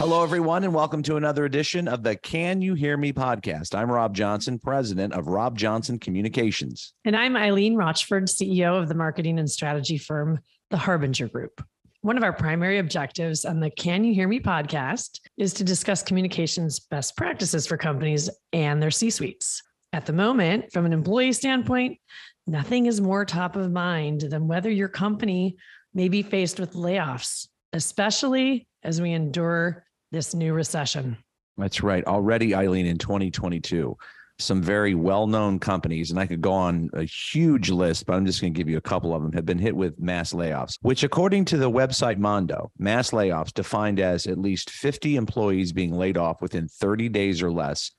Hello, everyone, and welcome to another edition of the Can You Hear Me podcast. I'm Rob Johnson, president of Rob Johnson Communications. And I'm Eileen, Rochford, CEO of the marketing and strategy firm, The Harbinger Group. One of our primary objectives on the Can You Hear Me podcast is to discuss communications best practices for companies and their C-suites. At the moment, from an employee standpoint, nothing is more top of mind than whether your company may be faced with layoffs, especially as we endure this new recession. That's right. Already, Eileen, in 2022, some very well-known companies, and I could go on a huge list, but I'm just going to give you a couple of them, have been hit with mass layoffs, which according to the website Mondo, mass layoffs defined as at least 50 employees being laid off within 30 days or less,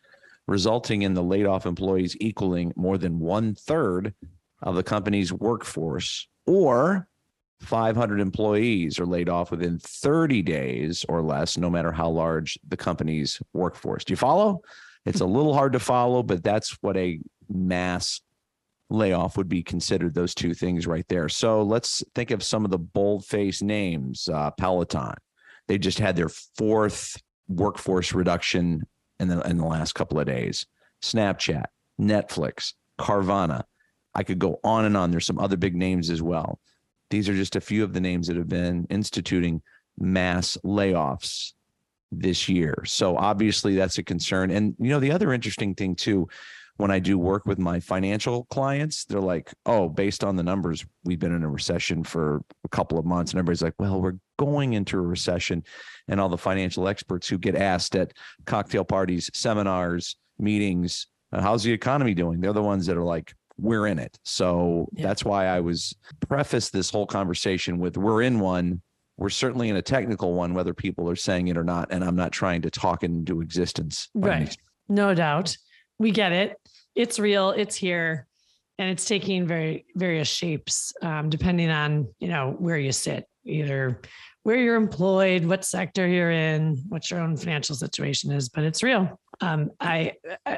resulting in the laid off employees equaling more than 1/3 of the company's workforce, or 500 employees are laid off within 30 days or less, no matter how large the company's workforce. Do you follow? It's a little hard to follow, but that's what a mass layoff would be considered, those two things right there. So let's think of some of the bold-faced names. Peloton, they just had their 4th workforce reduction in the last couple of days. Snapchat, Netflix, Carvana. I could go on and on. There's some other big names as well. These are just a few of the names that have been instituting mass layoffs this year. So obviously that's a concern. And, you know, the other interesting thing too, when I do work with my financial clients, they're like, oh, based on the numbers, we've been in a recession for a couple of months. And everybody's like, well, we're going into a recession. And all the financial experts who get asked at cocktail parties, seminars, meetings, how's the economy doing? They're the ones that are like, we're in it. So that's why I was preface this whole conversation with, we're in one. We're certainly in a technical one, whether people are saying it or not. And I'm not trying to talk it into existence. Right. No doubt. We get it. It's real. It's here. And it's taking various shapes, depending on, you know, where you sit, either where you're employed, what sector you're in, what your own financial situation is, but it's real. I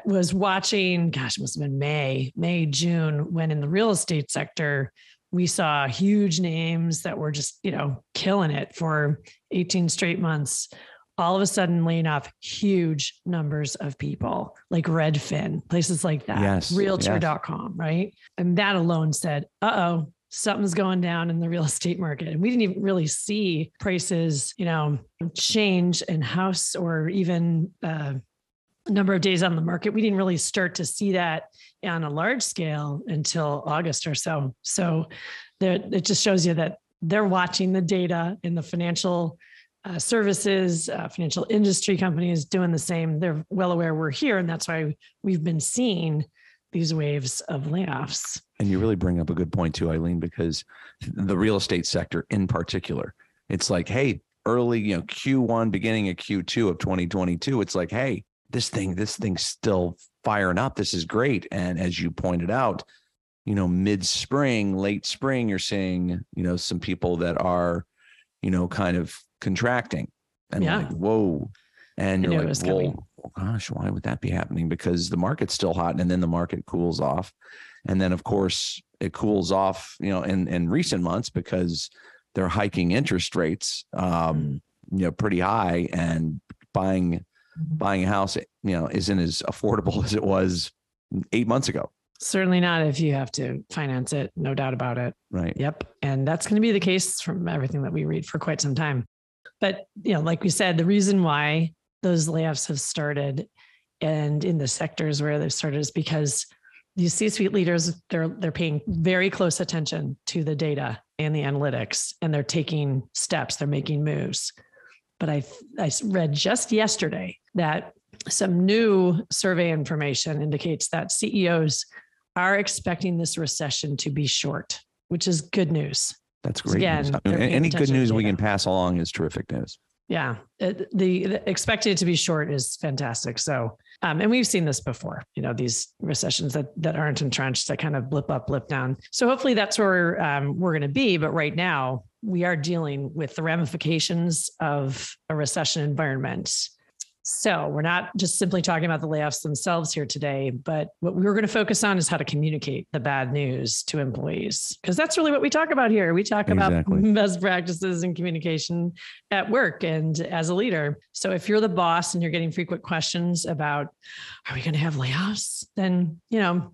was watching, gosh, it must have been May, June, when in the real estate sector, we saw huge names that were just, you know, killing it for 18 straight months, all of a sudden laying off huge numbers of people, like Redfin, places like that, yes, realtor.com, right? And that alone said, uh-oh, something's going down in the real estate market. And we didn't even really see prices, you know, change in house or even number of days on the market. We didn't really start to see that on a large scale until August or so. So it just shows you that they're watching the data in the financial services, financial industry companies doing the same. They're well aware we're here. And that's why we've been seeing these waves of layoffs. And you really bring up a good point too, Eileen, because the real estate sector in particular, it's like, hey, early, you know, Q1, beginning of Q2 of 2022, it's like, hey, this thing's still firing up. This is great. And as you pointed out, you know, mid-spring, late spring, you're seeing, you know, some people that are, you know, kind of contracting and like, whoa. And you're like, whoa, gosh, why would that be happening? Because the market's still hot and then the market cools off. And then of course it cools off, you know, in recent months because they're hiking interest rates, you know, pretty high, and buying a house, you know, isn't as affordable as it was 8 months ago. Certainly not if you have to finance it. No doubt about it. Right. Yep. And that's going to be the case from everything that we read for quite some time. But, you know, like we said, the reason why those layoffs have started and in the sectors where they've started is because these C-suite leaders, they're paying very close attention to the data and the analytics, and they're taking steps, they're making moves. But I read just yesterday that some new survey information indicates that CEOs are expecting this recession to be short, which is good news. That's great. Again, any good news we can pass along is terrific news. Yeah. The expected to be short is fantastic. So, and we've seen this before, you know, these recessions that aren't entrenched, that kind of blip up, blip down. So hopefully that's where we're going to be. But right now we are dealing with the ramifications of a recession environment. So we're not just simply talking about the layoffs themselves here today, but what we're going to focus on is how to communicate the bad news to employees, because that's really what we talk about here. We talk about best practices in communication at work and as a leader. So if you're the boss and you're getting frequent questions about, are we going to have layoffs? Then,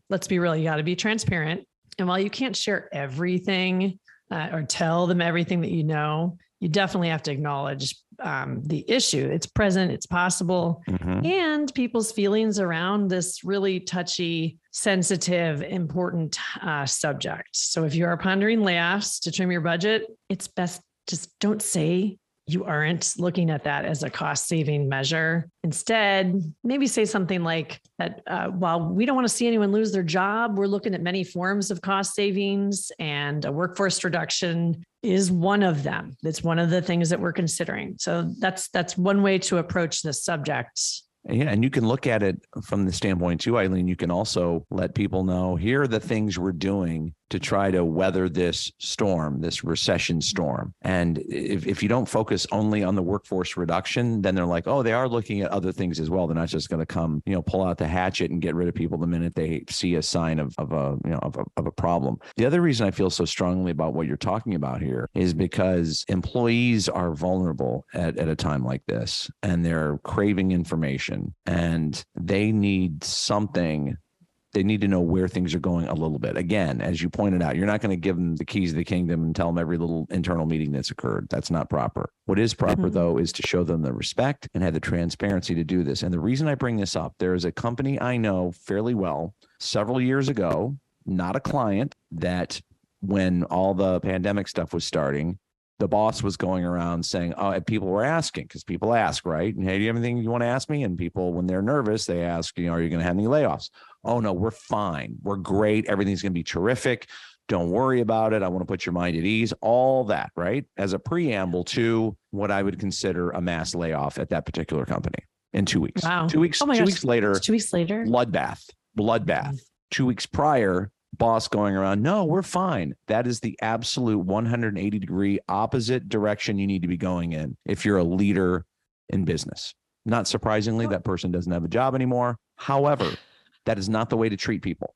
let's be real. You got to be transparent. And while you can't share everything or tell them everything that you definitely have to acknowledge the issue. It's present, it's possible, and people's feelings around this really touchy, sensitive, important subject. So if you are pondering layoffs to trim your budget, it's best just don't say you aren't looking at that as a cost-saving measure. Instead, maybe say something like that, while we don't want to see anyone lose their job, we're looking at many forms of cost savings, and a workforce reduction is one of them. That's one of the things that we're considering. So that's one way to approach this subject. Yeah. And you can look at it from the standpoint too, Eileen. You can also let people know, here are the things we're doing to try to weather this storm, this recession storm. And if you don't focus only on the workforce reduction, then they're like, oh, they are looking at other things as well. They're not just going to come, pull out the hatchet and get rid of people the minute they see a sign of a problem. The other reason I feel so strongly about what you're talking about here is because employees are vulnerable at a time like this, and they're craving information, and they need something. They need to know where things are going a little bit. Again, as you pointed out, you're not going to give them the keys of the kingdom and tell them every little internal meeting that's occurred. That's not proper. What is proper, though, is to show them the respect and have the transparency to do this. And the reason I bring this up, there is a company I know fairly well several years ago, not a client, that when all the pandemic stuff was starting, the boss was going around saying, oh, people were asking, because people ask, right? And hey, do you have anything you want to ask me? And people, when they're nervous, they ask, are you going to have any layoffs? Oh, no, we're fine. We're great. Everything's going to be terrific. Don't worry about it. I want to put your mind at ease. All that, right? As a preamble to what I would consider a mass layoff at that particular company in 2 weeks. Wow. 2 weeks. Oh my 2 gosh. weeks later. 2 weeks later. Bloodbath. 2 weeks prior, boss going around, no, we're fine. That is the absolute 180-degree opposite direction you need to be going in if you're a leader in business. Not surprisingly, that person doesn't have a job anymore. However, that is not the way to treat people.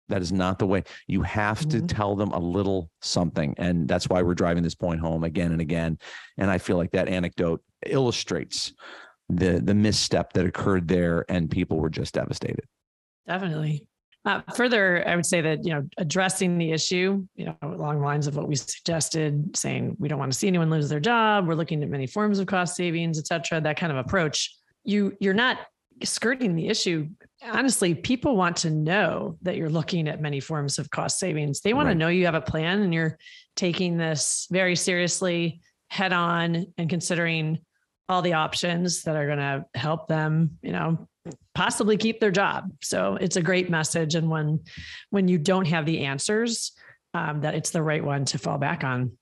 That is not the way. You have to tell them a little something. And that's why we're driving this point home again and again. And I feel like that anecdote illustrates the misstep that occurred there, and people were just devastated. Definitely. Further, I would say that, addressing the issue, along the lines of what we suggested, saying we don't want to see anyone lose their job. We're looking at many forms of cost savings, et cetera, that kind of approach. You're not skirting the issue. Honestly, people want to know that you're looking at many forms of cost savings. They want to know you have a plan and you're taking this very seriously, head on, and considering all the options that are going to help them, possibly keep their job. So it's a great message. And when you don't have the answers, that it's the right one to fall back on.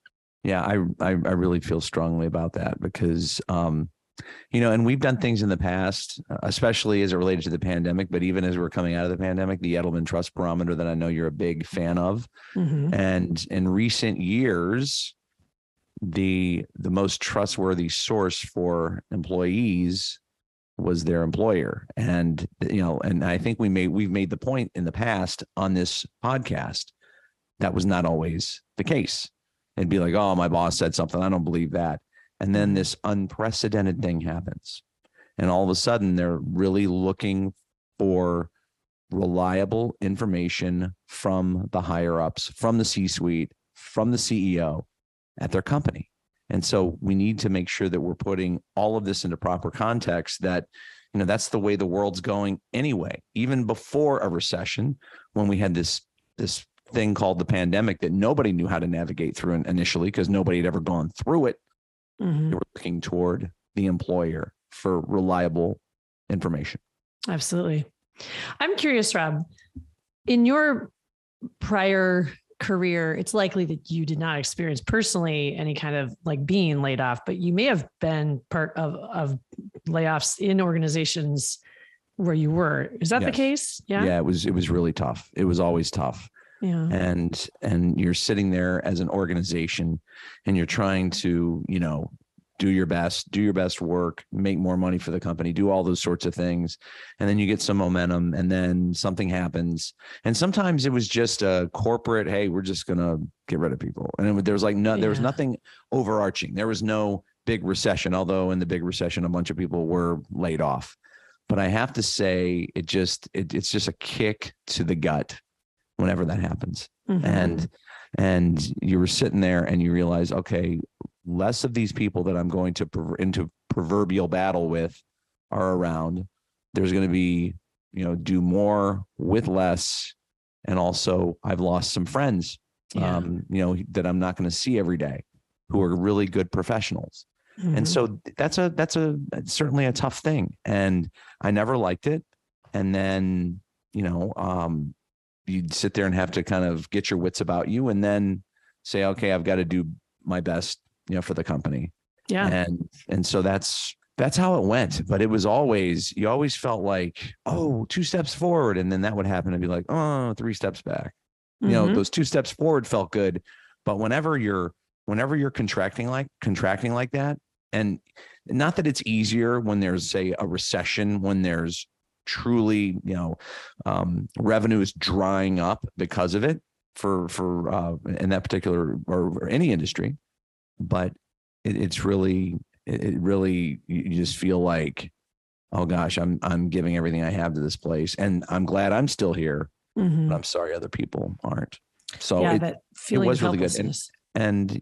Yeah, I really feel strongly about that because, and we've done things in the past, especially as it related to the pandemic, but even as we're coming out of the pandemic, the Edelman Trust Barometer that I know you're a big fan of. And in recent years, the most trustworthy source for employees was their employer. And, and I think we've made the point in the past on this podcast that was not always the case. It'd be like, oh, my boss said something. I don't believe that. And then this unprecedented thing happens. And all of a sudden they're really looking for reliable information from the higher ups, from the C-suite, from the CEO at their company. And so we need to make sure that we're putting all of this into proper context, that, that's the way the world's going anyway. Even before a recession, when we had this thing called the pandemic that nobody knew how to navigate through initially because nobody had ever gone through it, they were looking toward the employer for reliable information. Absolutely. I'm curious, Rob, in your prior career, it's likely that you did not experience personally any kind of like being laid off, but you may have been part of layoffs in organizations where you were. Is that the case? Yeah. Yeah, it was really tough. It was always tough. Yeah. And you're sitting there as an organization and you're trying to, do your best work, make more money for the company, do all those sorts of things. And then you get some momentum and then something happens. And sometimes it was just a corporate, hey, we're just going to get rid of people. And there was like, there was nothing overarching. There was no big recession, although in the big recession, a bunch of people were laid off. But I have to say, it's just a kick to the gut whenever that happens. Mm-hmm. And you were sitting there and you realize, okay, less of these people that I'm going to into proverbial battle with are around. There's going to be, do more with less. And also I've lost some friends, that I'm not going to see every day, who are really good professionals. Mm-hmm. And so that's certainly a tough thing. And I never liked it. And then, you'd sit there and have to kind of get your wits about you and then say, okay, I've got to do my best, for the company. Yeah. And so that's how it went. But it was you always felt like, 2 steps forward. And then that would happen and be like, 3 steps back. Mm-hmm. Those 2 steps forward felt good. But whenever you're contracting like that, and not that it's easier when there's, say, a recession, when there's truly, revenue is drying up because of it for in that particular or any industry. But it really, you just feel like, oh gosh, I'm giving everything I have to this place, and I'm glad I'm still here. Mm-hmm. But I'm sorry other people aren't. So it was really good. And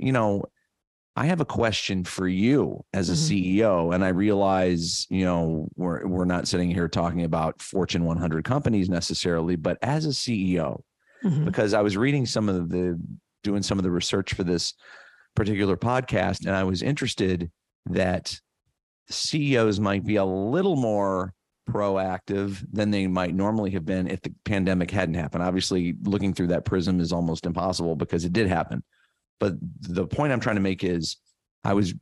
I have a question for you as a CEO, and I realize, we're not sitting here talking about Fortune 100 companies necessarily, but as a CEO, because I was reading doing some of the research for this particular podcast, and I was interested that CEOs might be a little more proactive than they might normally have been if the pandemic hadn't happened. Obviously, looking through that prism is almost impossible because it did happen. But the point I'm trying to make is I was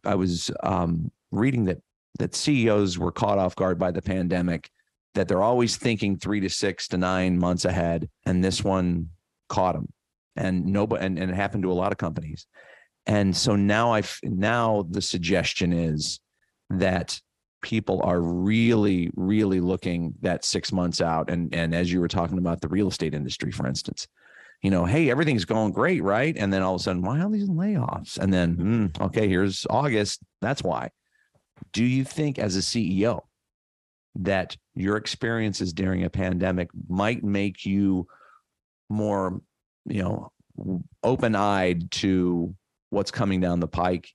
reading that CEOs were caught off guard by the pandemic, that they're always thinking 3 to 6 to 9 months ahead. And this one caught them, and it happened to a lot of companies. And so now the suggestion is that people are really, really looking that 6 months out. And as you were talking about the real estate industry, for instance, hey, everything's going great, right? And then all of a sudden, why are these layoffs? And then, okay, here's August. That's why. Do you think as a CEO that your experiences during a pandemic might make you more, open-eyed to what's coming down the pike?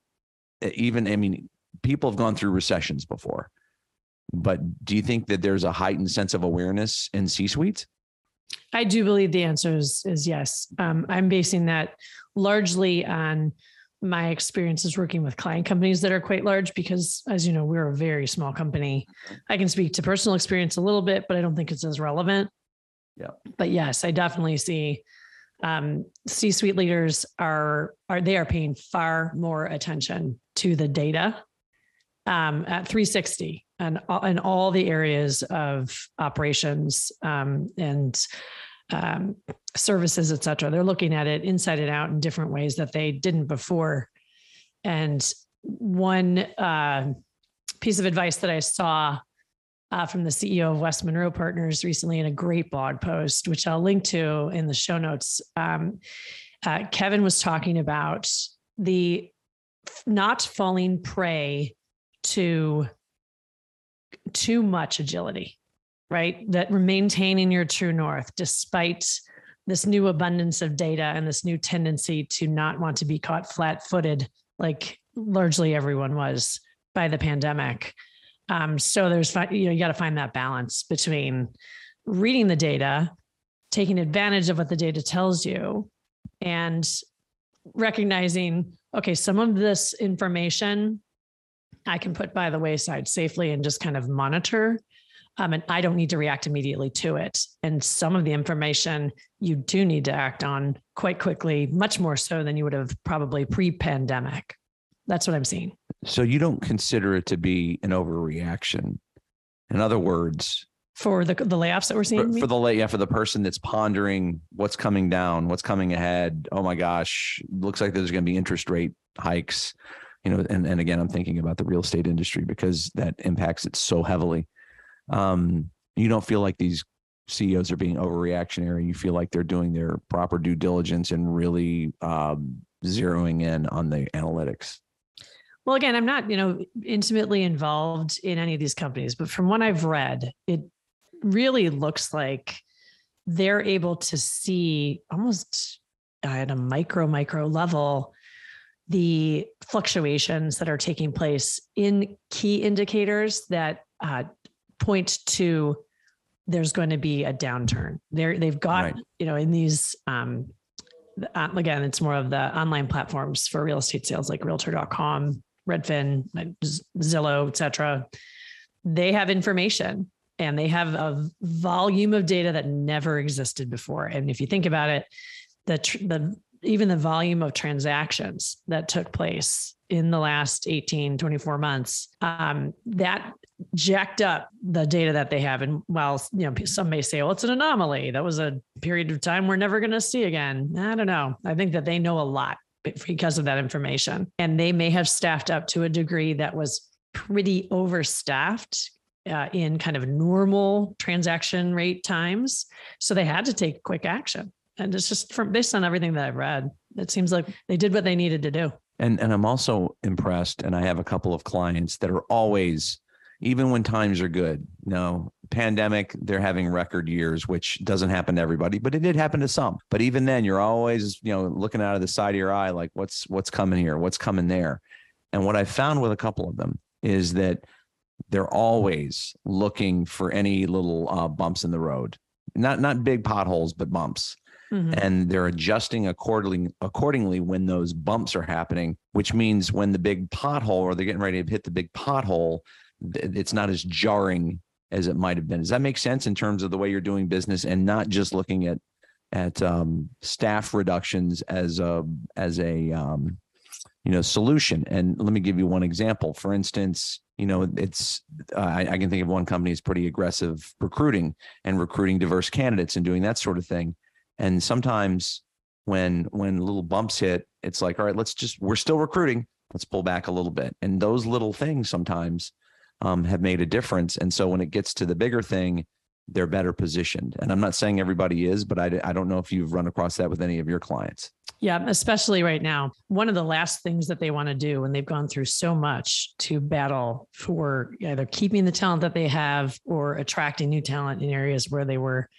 People have gone through recessions before, but do you think that there's a heightened sense of awareness in C-suites? I do believe the answer is yes. I'm basing that largely on my experiences working with client companies that are quite large, because as you know, we're a very small company. I can speak to personal experience a little bit, but I don't think it's as relevant. Yeah. But yes, I definitely see C-suite leaders are paying far more attention to the data at 360 and in all the areas of operations and services, et cetera. They're looking at it inside and out in different ways that they didn't before. And one piece of advice that I saw from the CEO of West Monroe Partners recently in a great blog post, which I'll link to in the show notes, Kevin was talking about the not falling prey to too much agility, right? That maintaining your true north, despite this new abundance of data and this new tendency to not want to be caught flat-footed, like largely everyone was by the pandemic. So there's, you got to find that balance between reading the data, taking advantage of what the data tells you, and recognizing, okay, some of this information I can put by the wayside safely and just kind of monitor. And I don't need to react immediately to it. And some of the information you do need to act on quite quickly, much more so than you would have probably pre-pandemic. That's what I'm seeing. So you don't consider it to be an overreaction. In other words, for the layoffs that we're seeing? For the person that's pondering what's coming down, what's coming ahead. Oh my gosh, looks like there's going to be interest rate hikes. and again, I'm thinking about the real estate industry because that impacts it so heavily. You don't feel like these CEOs are being overreactionary. You feel like they're doing their proper due diligence and really zeroing in on the analytics. Well, again, I'm not, intimately involved in any of these companies, but from what I've read, it really looks like they're able to see almost at a micro level the fluctuations that are taking place in key indicators that point to there's going to be a downturn. They've got, Right. In these, again, it's more of the online platforms for real estate sales like realtor.com, Redfin, Zillow, et cetera. They have information and they have a volume of data that never existed before. And if you think about it, even the volume of transactions that took place in the last 18, 24 months, that jacked up the data that they have. And while, some may say, well, it's an anomaly. That was a period of time we're never going to see again. I don't know. I think that they know a lot because of that information. And they may have staffed up to a degree that was pretty overstaffed in kind of normal transaction rate times. So they had to take quick action. And it's just based on everything that I've read, it seems like they did what they needed to do. And I'm also impressed, and I have a couple of clients that are always, even when times are good, pandemic, they're having record years, which doesn't happen to everybody, but it did happen to some. But even then, you're always, looking out of the side of your eye, like what's coming here, what's coming there. And what I found with a couple of them is that they're always looking for any little bumps in the road, not big potholes, but bumps. Mm-hmm. And they're adjusting accordingly when those bumps are happening, which means when the big pothole or they're getting ready to hit the big pothole, it's not as jarring as it might have been. Does that make sense in terms of the way you're doing business and not just looking at staff reductions as a solution? And let me give you one example. For instance, it's I can think of one company that's pretty aggressive recruiting diverse candidates and doing that sort of thing. And sometimes when little bumps hit, it's like, all right, we're still recruiting. Let's pull back a little bit. And those little things sometimes have made a difference. And so when it gets to the bigger thing, they're better positioned. And I'm not saying everybody is, but I don't know if you've run across that with any of your clients. Yeah, especially right now. One of the last things that they want to do when they've gone through so much to battle for either keeping the talent that they have or attracting new talent in areas where they were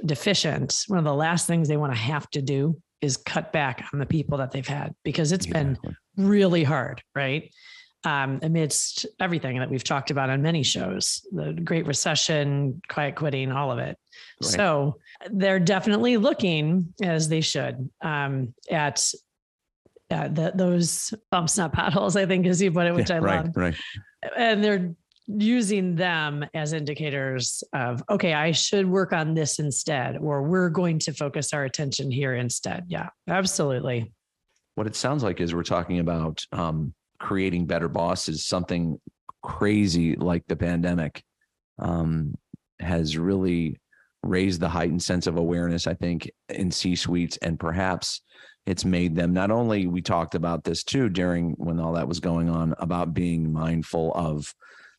deficient, one of the last things they want to have to do is cut back on the people that they've had, because it's been really hard, right? Amidst everything that we've talked about on many shows, the Great Recession, quiet quitting, all of it. Right. So they're definitely looking, as they should, at those bumps, not potholes, I think, as you put it, which I love. Right. And they're using them as indicators of, okay, I should work on this instead, or we're going to focus our attention here instead. Yeah, absolutely. What it sounds like is we're talking about creating better bosses. Something crazy like the pandemic has really raised the heightened sense of awareness, I think, in C-suites, and perhaps it's made them, not only, we talked about this too during when all that was going on, about being mindful of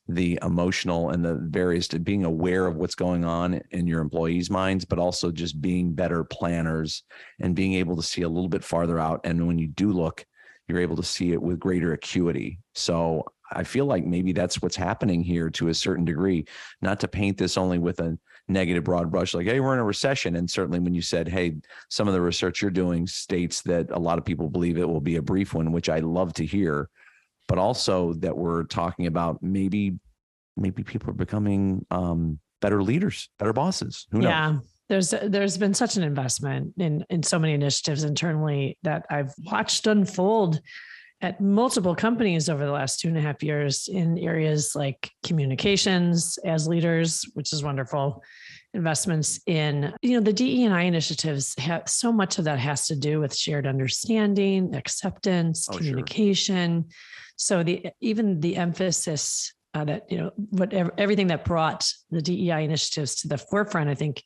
the emotional and the various, being aware of what's going on in your employees' minds, but also just being better planners and being able to see a little bit farther out. And when you do look, you're able to see it with greater acuity. So I feel like maybe that's what's happening here to a certain degree, not to paint this only with a negative broad brush, like, hey, we're in a recession. And certainly when you said, hey, some of the research you're doing states that a lot of people believe it will be a brief one, which I love to hear, but also that we're talking about maybe people are becoming better leaders, better bosses. Who knows? Yeah. There's been such an investment in so many initiatives internally that I've watched unfold at multiple companies over the last 2.5 years in areas like communications as leaders, which is wonderful. Investments in, the DE&I initiatives have so much of that has to do with shared understanding, acceptance, communication. Sure. So even the emphasis that, everything that brought the DEI initiatives to the forefront, I think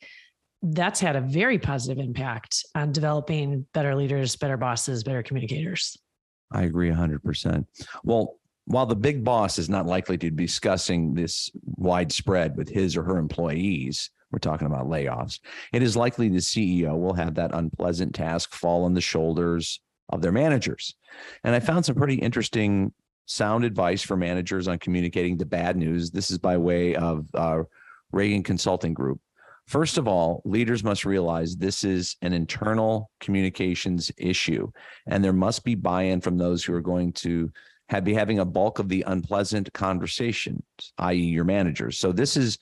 that's had a very positive impact on developing better leaders, better bosses, better communicators. I agree 100%. Well, while the big boss is not likely to be discussing this widespread with his or her employees, we're talking about layoffs, it is likely the CEO will have that unpleasant task fall on the shoulders of their managers. And I found some pretty interesting sound advice for managers on communicating the bad news. This is by way of Reagan Consulting Group. First of all, leaders must realize this is an internal communications issue, and there must be buy-in from those who are going to be having a bulk of the unpleasant conversations, i.e. your managers. So this is,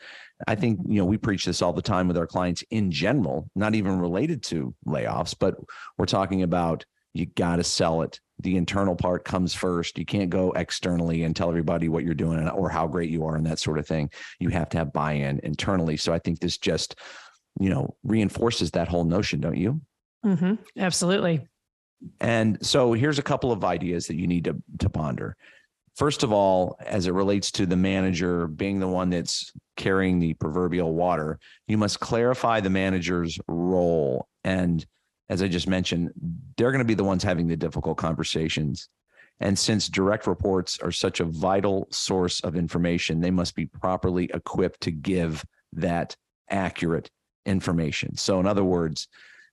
I think, we preach this all the time with our clients in general, not even related to layoffs, but we're talking about you got to sell it. The internal part comes first. You can't go externally and tell everybody what you're doing or how great you are and that sort of thing. You have to have buy-in internally. So I think this just, reinforces that whole notion, don't you? Mm-hmm. Absolutely. And so here's a couple of ideas that you need to ponder. First of all, as it relates to the manager being the one that's carrying the proverbial water, you must clarify the manager's role. And as I just mentioned, they're going to be the ones having the difficult conversations. And since direct reports are such a vital source of information, they must be properly equipped to give that accurate information. So in other words,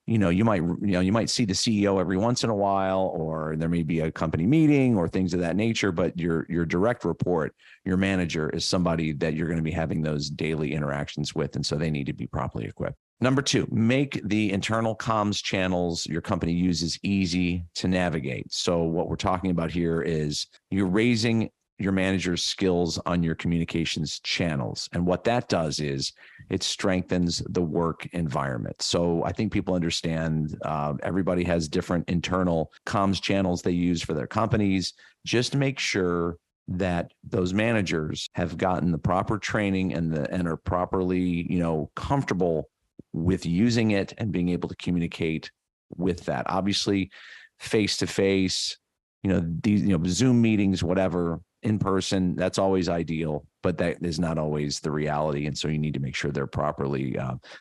you might see the CEO every once in a while, or there may be a company meeting or things of that nature, but your direct report, your manager, is somebody that you're going to be having those daily interactions with. And so they need to be properly equipped. Number two, make the internal comms channels your company uses easy to navigate. So what we're talking about here is you're raising your manager's skills on your communications channels. And what that does is it strengthens the work environment. So I think people understand everybody has different internal comms channels they use for their companies. Just make sure that those managers have gotten the proper training and are properly, comfortable with using it and being able to communicate with that. Obviously, face-to-face, these, Zoom meetings, whatever, in person, that's always ideal, but that is not always the reality. And so you need to make sure they're properly,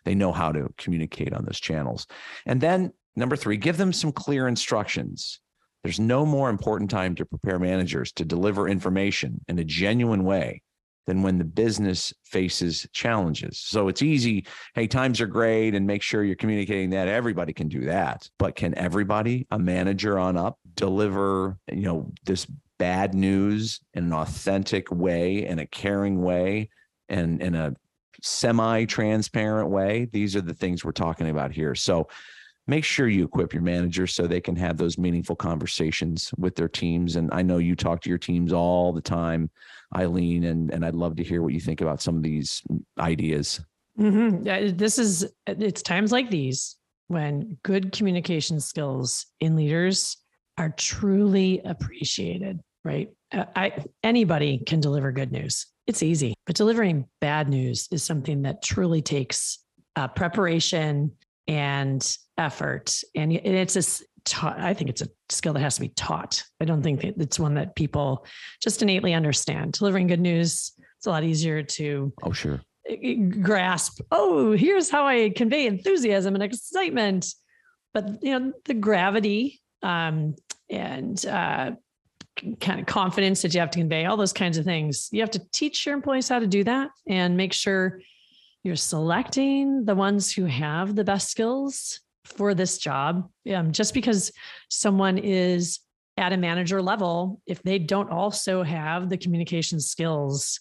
they know how to communicate on those channels. And then number three, give them some clear instructions. There's no more important time to prepare managers to deliver information in a genuine way than when the business faces challenges. So it's easy. Hey, times are great, and make sure you're communicating that. Everybody can do that. But can everybody, a manager on up, deliver, this bad news in an authentic way, in a caring way, and in a semi-transparent way? These are the things we're talking about here. So make sure you equip your managers so they can have those meaningful conversations with their teams. And I know you talk to your teams all the time, Eileen, and I'd love to hear what you think about some of these ideas. Mm-hmm. Yeah, it's times like these when good communication skills in leaders are truly appreciated, right? Anybody can deliver good news. It's easy, but delivering bad news is something that truly takes preparation and effort. And I think it's a skill that has to be taught. I don't think that it's one that people just innately understand. Delivering good news, it's a lot easier to grasp. Oh, here's how I convey enthusiasm and excitement. But the gravity and kind of confidence that you have to convey, all those kinds of things, you have to teach your employees how to do that and make sure you're selecting the ones who have the best skills for this job. Just because someone is at a manager level, if they don't also have the communication skills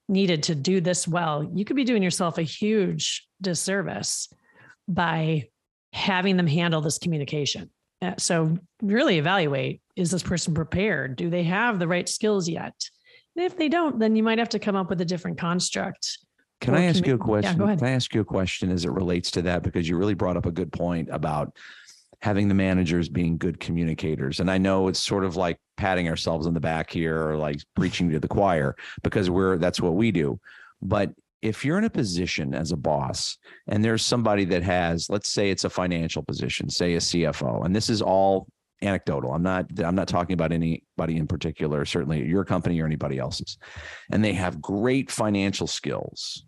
needed to do this well, you could be doing yourself a huge disservice by having them handle this communication. So really evaluate, is this person prepared? Do they have the right skills yet? And if they don't, then you might have to come up with a different construct. Can I ask you a question? Yeah, go ahead. Can I ask you a question as it relates to that? Because you really brought up a good point about having the managers being good communicators. And I know it's sort of like patting ourselves on the back here or like preaching to the choir because that's what we do. But if you're in a position as a boss and there's somebody that has, let's say it's a financial position, say a CFO, and this is all anecdotal. I'm not talking about anybody in particular, certainly your company or anybody else's, and they have great financial skills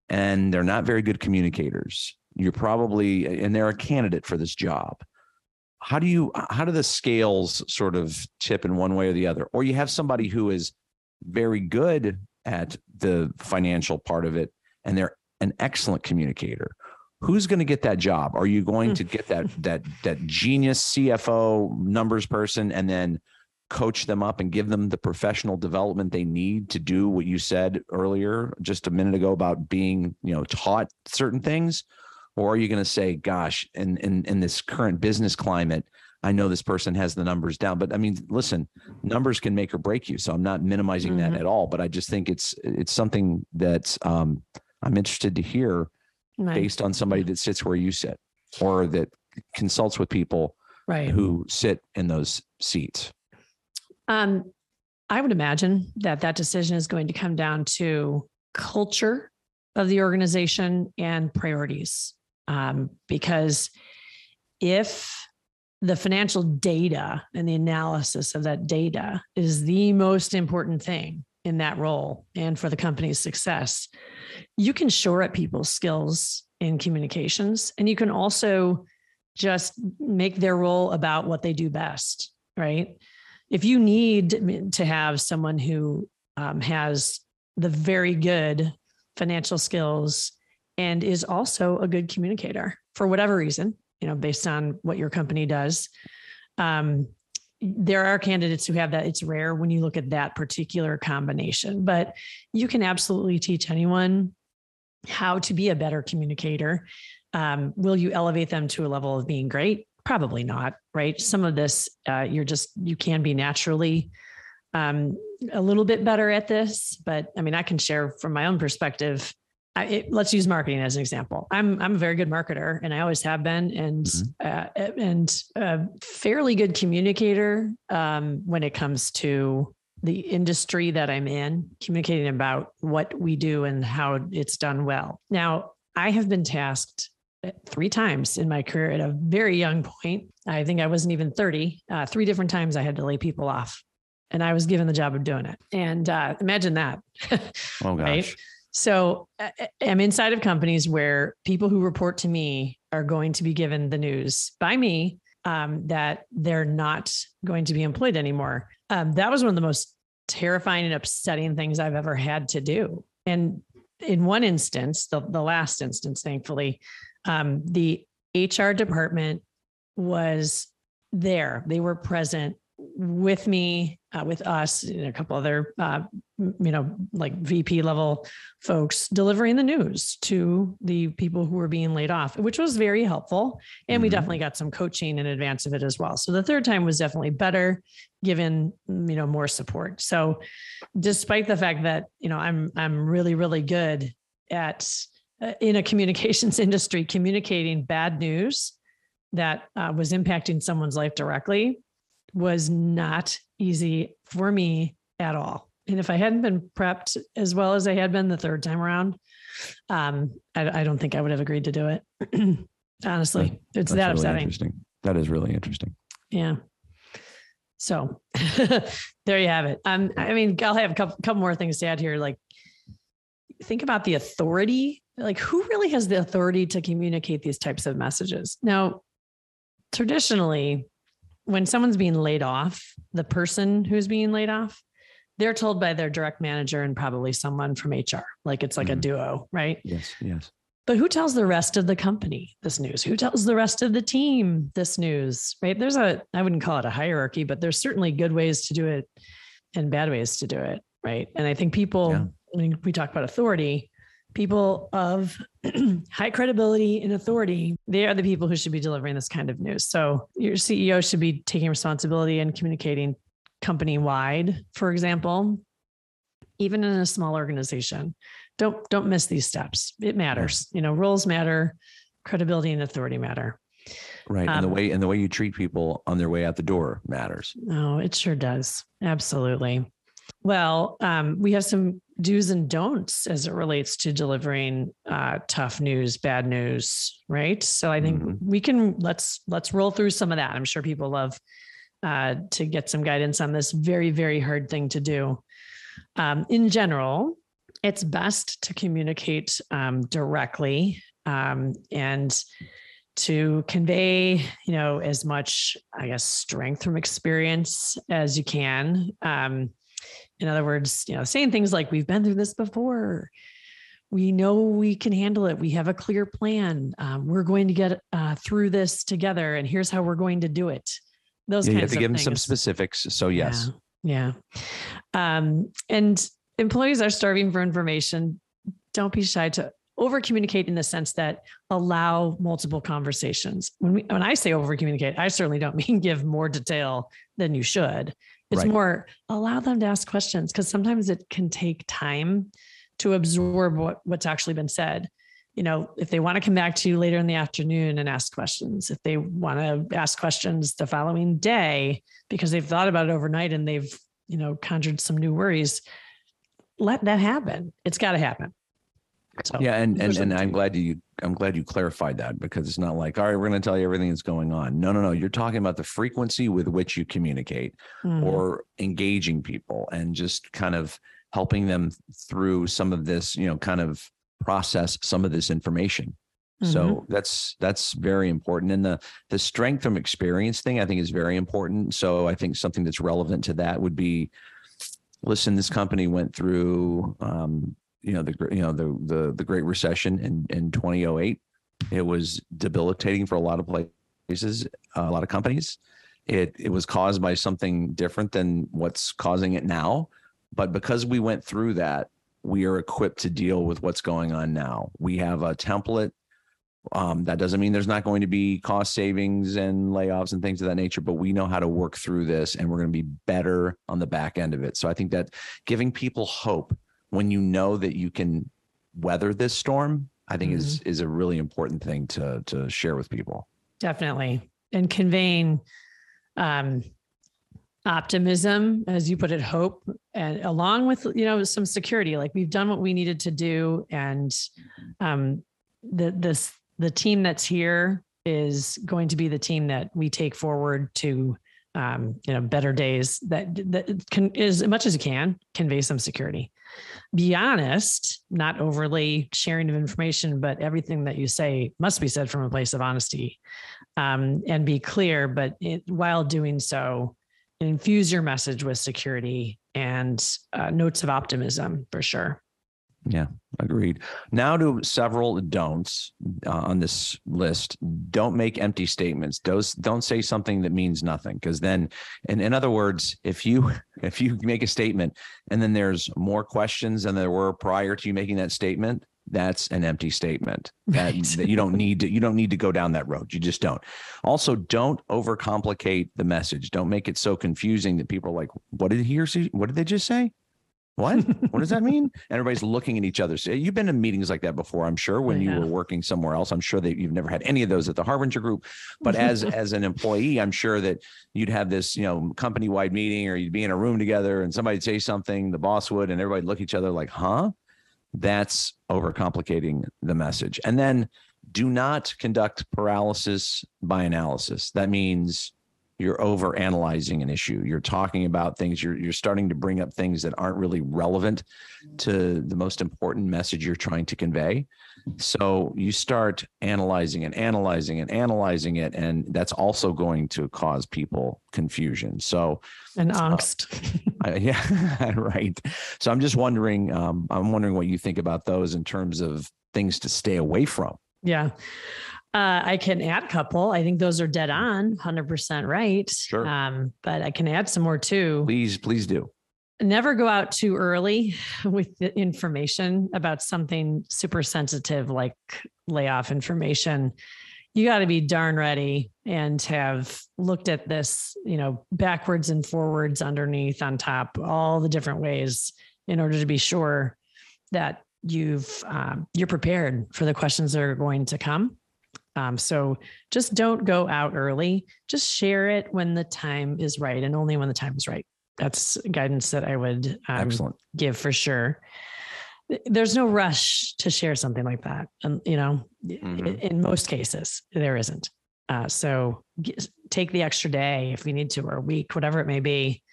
and they're not very good communicators. And they're a candidate for this job. how do the scales sort of tip in one way or the other? Or you have somebody who is very good at the financial part of it and they're an excellent communicator. Who's going to get that job? Are you going to get that genius CFO numbers person and then coach them up and give them the professional development they need to do what you said earlier just a minute ago about being, taught certain things? Or are you going to say, gosh, in this current business climate, I know this person has the numbers down, but I mean, listen, numbers can make or break you. So I'm not minimizing that at all, but I just think it's something that I'm interested to hear based on somebody that sits where you sit or that consults with people who sit in those seats. I would imagine that decision is going to come down to culture of the organization and priorities. Because if the financial data and the analysis of that data is the most important thing in that role and for the company's success, you can shore up people's skills in communications, and you can also just make their role about what they do best, right? If you need to have someone who has the very good financial skills and is also a good communicator for whatever reason, based on what your company does, there are candidates who have that. It's rare when you look at that particular combination, but you can absolutely teach anyone how to be a better communicator. Will you elevate them to a level of being great? Probably not, right? Some of this, you can be naturally a little bit better at this, but I mean, I can share from my own perspective. Let's use marketing as an example. I'm a very good marketer, and I always have been, and a fairly good communicator when it comes to the industry that I'm in, communicating about what we do and how it's done well. Now, I have been tasked 3 times in my career at a very young point. I think I wasn't even 30. 3 different times I had to lay people off, and I was given the job of doing it. And imagine that. Oh gosh. Right? So I'm inside of companies where people who report to me are going to be given the news by me that they're not going to be employed anymore. That was one of the most terrifying and upsetting things I've ever had to do. And in one instance, the last instance, thankfully, the HR department was there. They were present with me, with us, and a couple other, like VP level folks delivering the news to the people who were being laid off, which was very helpful. And we definitely got some coaching in advance of it as well. So the third time was definitely better, given, more support. So despite the fact that, I'm really, really good at, in a communications industry, communicating bad news that was impacting someone's life directly, was not easy for me at all. And if I hadn't been prepped as well as I had been the third time around, I don't think I would have agreed to do it. Honestly, it's that really upsetting. Interesting. That is really interesting. Yeah. So there you have it. I mean, I'll have a couple more things to add here. Like, think about the authority. Like, who really has the authority to communicate these types of messages? Now, traditionally, when someone's being laid off, the person who's being laid off, they're told by their direct manager and probably someone from HR. Like, it's like a duo, right? Yes. But who tells the rest of the company this news? Who tells the rest of the team this news, right? I wouldn't call it a hierarchy, but there's certainly good ways to do it and bad ways to do it, right? And I think people, when we talk about authority, people of high credibility and authority, they are the people who should be delivering this kind of news. So your CEO should be taking responsibility and communicating company-wide, for example, even in a small organization. Don't miss these steps. It matters. Roles matter, credibility and authority matter. Right. And the way you treat people on their way out the door matters. Oh, it sure does. Absolutely. Well, we have some do's and don'ts as it relates to delivering tough news, bad news, right? So I think we can, let's roll through some of that. I'm sure people love to get some guidance on this very, very hard thing to do. In general, it's best to communicate directly and to convey, as much, I guess, strength from experience as you can. In other words, saying things like, we've been through this before. We know we can handle it. We have a clear plan. We're going to get through this together, and here's how we're going to do it. Those kinds of things. You have to give them some specifics. So yes. Yeah. And employees are starving for information. Don't be shy to over communicate in the sense that allow multiple conversations. When I say over communicate, I certainly don't mean give more detail than you should. It's more allow them to ask questions, because sometimes it can take time to absorb what's actually been said. If they want to come back to you later in the afternoon and ask questions, if they want to ask questions the following day because they've thought about it overnight and they've, conjured some new worries, let that happen. It's got to happen. So, yeah. And I'm glad you clarified that, because it's not like, all right, we're going to tell you everything that's going on. No. You're talking about the frequency with which you communicate or engaging people and just kind of helping them through some of this, kind of process some of this information. So that's very important. And the strength from experience thing, I think, is very important. So I think something that's relevant to that would be, listen, this company went through, the Great Recession in 2008. It was debilitating for a lot of places, a lot of companies. It was caused by something different than what's causing it now. But because we went through that, we are equipped to deal with what's going on now. We have a template. That doesn't mean there's not going to be cost savings and layoffs and things of that nature, but we know how to work through this, and we're going to be better on the back end of it. So I think that giving people hope when you know that you can weather this storm, I think is a really important thing to share with people. Definitely. And conveying optimism, as you put it, hope, and along with, some security, like we've done what we needed to do. And the team that's here is going to be the team that we take forward to, better days that can, as much as you can, convey some security. Be honest, not overly sharing of information, but everything that you say must be said from a place of honesty, and be clear, but while doing so, infuse your message with security and notes of optimism for sure. Yeah, agreed. Now to several don'ts on this list. Don't make empty statements. Don't say something that means nothing, because then, in other words, if you make a statement and then there's more questions than there were prior to you making that statement, that's an empty statement. That you don't need to go down that road. You just don't. Also, don't overcomplicate the message. Don't make it so confusing that people are like, what did he or she, what did they just say? What does that mean? And everybody's looking at each other. So you've been in meetings like that before, I'm sure, when you were working somewhere else. I'm sure that you've never had any of those at the Harbinger Group, but as an employee, I'm sure that you'd have this, company-wide meeting, or you'd be in a room together and somebody'd say something, the boss would, and everybody'd look at each other like, huh? That's overcomplicating the message. And then do not conduct paralysis by analysis. That means you're over analyzing an issue. You're talking about things. You're starting to bring up things that aren't really relevant to the most important message you're trying to convey. So you start analyzing it, and that's also going to cause people confusion. So and angst. Yeah, right. So I'm just wondering. I'm wondering what you think about those in terms of things to stay away from. Yeah. I can add a couple. I think those are dead on, 100% right. Sure. But I can add some more too. Please do. Never go out too early with the information about something super sensitive like layoff information. You got to be darn ready and have looked at this, backwards and forwards, underneath, on top, all the different ways in order to be sure that you're prepared for the questions that are going to come. So just don't go out early. Just share it when the time is right, and only when the time is right. That's guidance that I would give for sure. There's no rush to share something like that. And, in most cases, there isn't. So take the extra day if you need to, or a week, whatever it may be,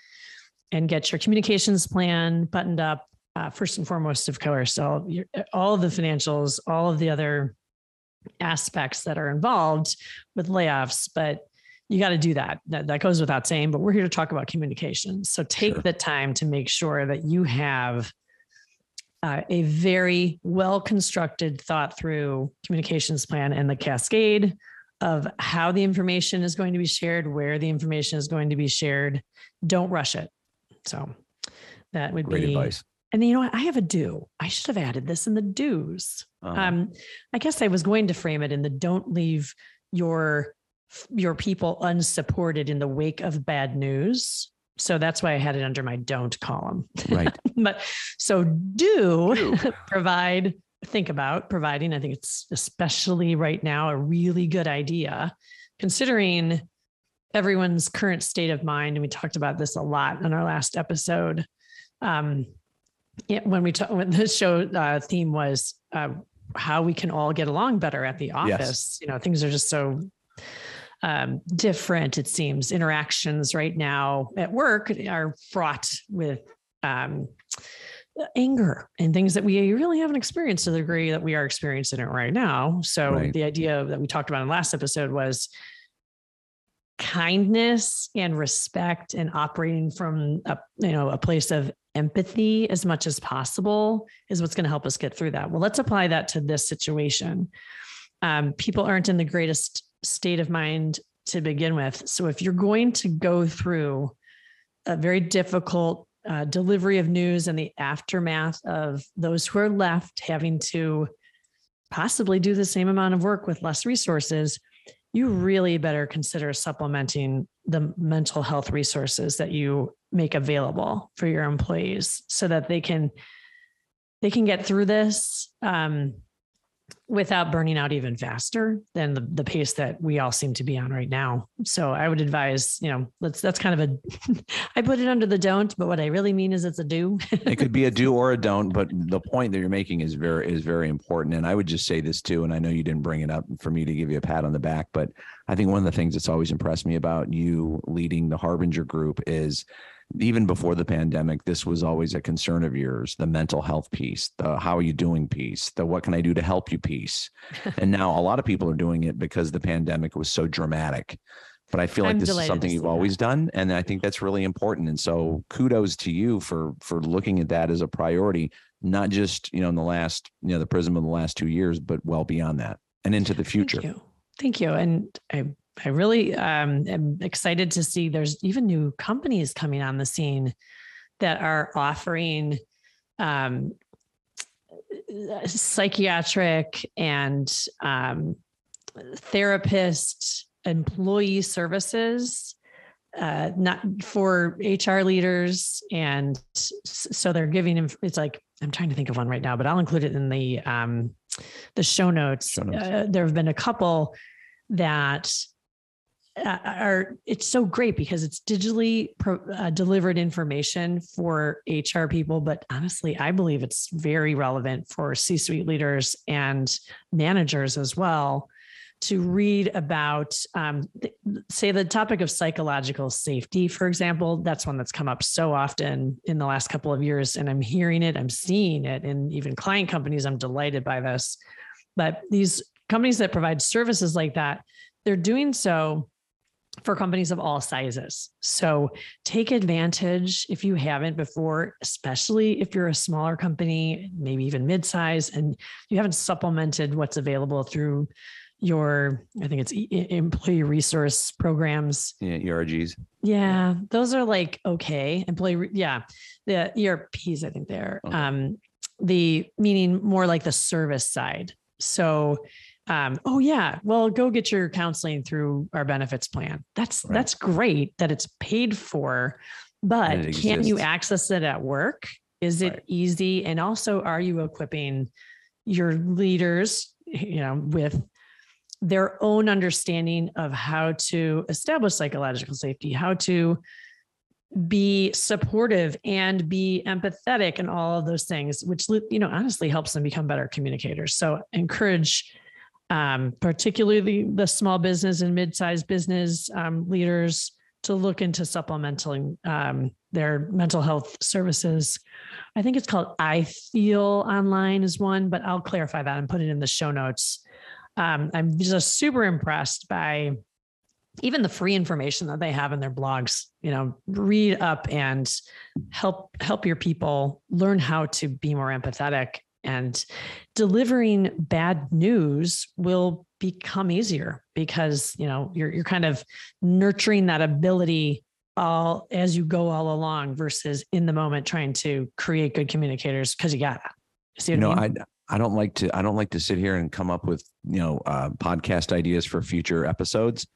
and get your communications plan buttoned up. First and foremost, of course, all of the financials, all of the other aspects that are involved with layoffs, but you got to do that. That goes without saying, but we're here to talk about communications. So take the time to make sure that you have a very well-constructed, thought through communications plan and the cascade of how the information is going to be shared, where the information is going to be shared. Don't rush it. So that would Great be advice. And then, you know what? I have a do. I should have added this in the do's. I guess I was going to frame it in the don't leave your people unsupported in the wake of bad news. So that's why I had it under my don't column. Right. But so think about providing. I think it's especially right now a really good idea considering everyone's current state of mind. And we talked about this a lot on our last episode. When the show theme was how we can all get along better at the office. Yes. Things are just so different. It seems interactions right now at work are fraught with anger and things that we really haven't experienced to the degree that we are experiencing it right now. So the idea that we talked about in the last episode was kindness and respect and operating from a place of empathy as much as possible is what's going to help us get through that. Well, let's apply that to this situation. People aren't in the greatest state of mind to begin with. So if you're going to go through a very difficult delivery of news and the aftermath of those who are left having to possibly do the same amount of work with less resources, you really better consider supplementing the mental health resources that you make available for your employees so that they can get through this without burning out even faster than the pace that we all seem to be on right now. So I would advise, that's kind of I put it under the don't, but what I really mean is it's a do. It could be a do or a don't, but the point that you're making is very important. And I would just say this too, and I know you didn't bring it up for me to give you a pat on the back, but I think one of the things that's always impressed me about you leading the Harbinger group is even before the pandemic, this was always a concern of yours, the mental health piece, the how are you doing piece, the what can I do to help you piece. And now a lot of people are doing it because the pandemic was so dramatic. But I feel like this is something you've always done. And I think that's really important. And so kudos to you for looking at that as a priority, not just, in the last, the prism of the last 2 years, but well beyond that and into the future. Thank you. And I really am excited to see there's even new companies coming on the scene that are offering psychiatric and therapist employee services, not for HR leaders. And so they're giving them, it's like, I'm trying to think of one right now, but I'll include it in the show notes. There have been a couple that it's so great because it's digitally delivered information for HR people. But honestly, I believe it's very relevant for C-suite leaders and managers as well to read about, say, the topic of psychological safety, for example. That's one that's come up so often in the last couple of years. And I'm hearing it, I'm seeing it in even client companies. I'm delighted by this. But these companies that provide services like that, they're doing so for companies of all sizes. So take advantage if you haven't before, especially if you're a smaller company, maybe even mid-size, and you haven't supplemented what's available through your, I think it's employee resource programs. Yeah, ERGs. Yeah, those are like, okay. The ERPs, I think they're the meaning more like the service side. So go get your counseling through our benefits plan. That's great that it's paid for, but can you access it at work? Is it easy? And also, are you equipping your leaders, with their own understanding of how to establish psychological safety, how to be supportive and be empathetic and all of those things, which, honestly helps them become better communicators. So encourage particularly the small business and mid-sized business leaders to look into supplementing their mental health services. I think it's called I Feel Online is one, but I'll clarify that and put it in the show notes. I'm just super impressed by even the free information that they have in their blogs. Read up and help your people learn how to be more empathetic, and delivering bad news will become easier because, you're kind of nurturing that ability all as you go all along versus in the moment trying to create good communicators because you got it. See what I mean? I don't like to sit here and come up with, podcast ideas for future episodes,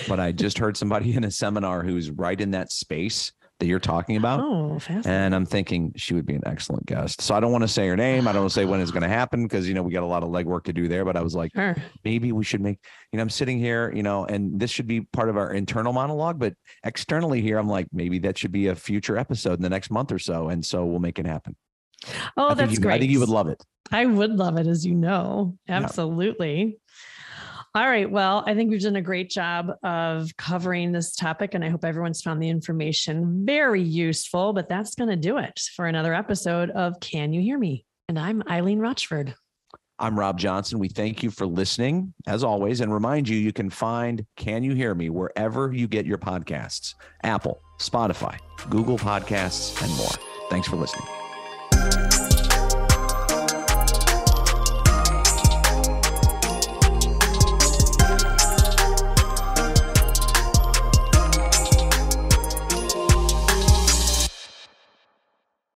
but I just heard somebody in a seminar who's right in that space that you're talking about. Oh, fascinating. And I'm thinking she would be an excellent guest. So I don't want to say her name. I don't want to say when it's going to happen because, we got a lot of legwork to do there. But I was like, sure, maybe we should make, I'm sitting here, and this should be part of our internal monologue. But externally here, I'm like, maybe that should be a future episode in the next month or so. And so we'll make it happen. Oh, that's great. I think you would love it. I would love it, as you know. Absolutely. Yeah. All right. Well, I think we've done a great job of covering this topic, and I hope everyone's found the information very useful. But that's going to do it for another episode of Can You Hear Me? And I'm Eileen Rochford. I'm Rob Johnson. We thank you for listening, as always, and remind you can find Can You Hear Me wherever you get your podcasts: Apple, Spotify, Google Podcasts, and more. Thanks for listening.